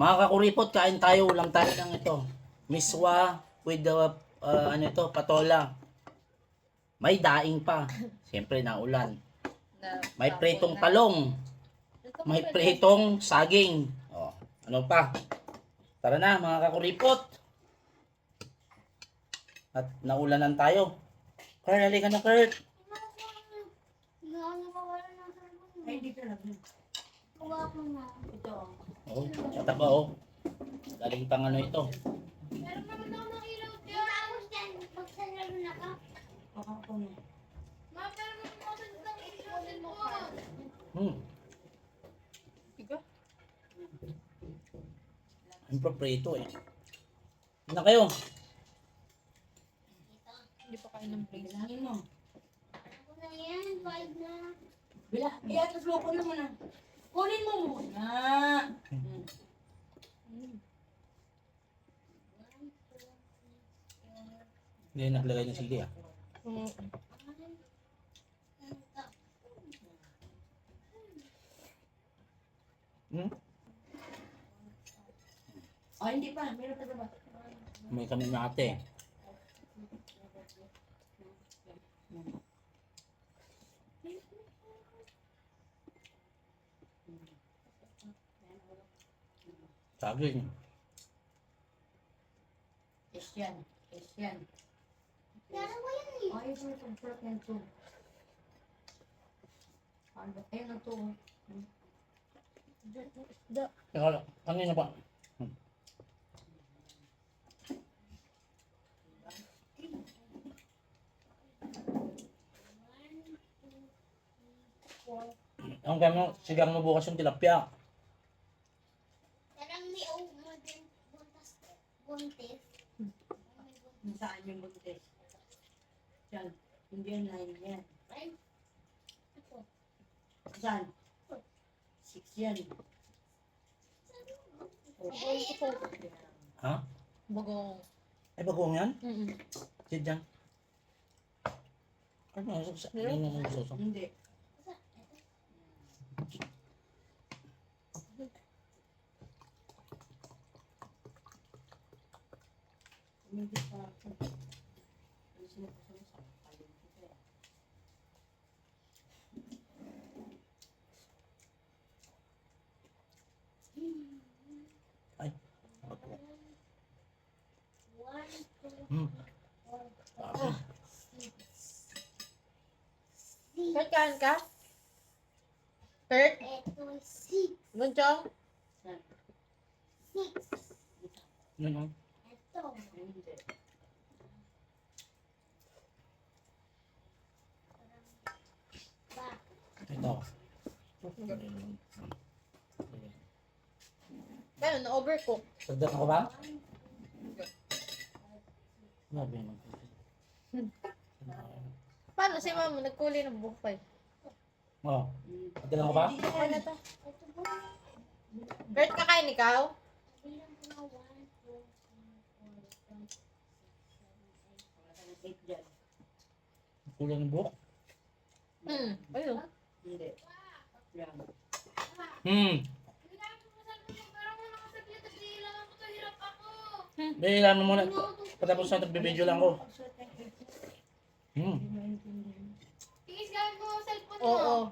Mga kakuripot, kain tayo. Ulam tayo ng ito. Miswa with the, ano ito, patola. May daing pa. Siyempre, naulan. May pritong talong. May pritong saging. Oh, ano pa? Tara na, mga kakuripot. At naulanan tayo. Kurt, halika na, Kurt. Ay, dito lang. Ito. Oh, kataba oh. Galing pang ano ito. Meron naman ako ng ilaw dyan. Tapos dyan, magsasalo na ka. Ako na. Ma, meron naman ako ng ilaw dyan mo. Tiga? Ang proprieto eh. Ano na kayo? Hindi pa kayo ng place. Bilangin mo. Ako na yan, 5 na. Iatas mo ko na muna. Kunin mo muna. Hindi naglagay ng sili ah. Ay, hindi pa. Meron pa ba? May kami na ate. Saging. Christian. Christian. Meron ko yan eh. Ay, ito yung sarap yan ito. Ayun na ito. Teka lang, kanina pa. Ang gano'n, sigang mo bukas yung tilapia. Tarang may din buntas. Buntis. Saan yung buntis? Diyan. Hindi yan, line yan. Ay, ito. Saan? 6 yan. Ha? Bagong. Ay, bagong yan? Mm-mm. Sit dyan. Ano, yun yung suso. Hindi. Hindi pa. Ay, bago. 1, 2, Hmm. 4, Sabi. 6. Kurt, kain ka? Kurt? Ito, 6. Bunchong? 6. Yun oh. Ito. Hindi. Ba. Ito. Pero na-overcook. Sagdan ako ba? Sabi mo. Paano si mama nagkuli ng buhay? Oh. Sagdan ako ba? Okay na to. Ito po. Kurt, kakain ikaw? Bilang ko na 1, 2, 3, 4, 5, 6, 7, 8. 8 dyan. Kulang ng buhok. Ayun. Hindi. Yan. Parang mo nakasaglit at lang ako to. Hirap ako. Bihila mo muna. Patapos na nagbibideo lang ko. Tingis gamit mo ang cellphone mo. Oo.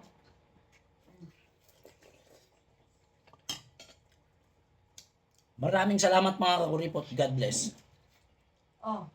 Maraming salamat mga kakuripot. God bless. Oh.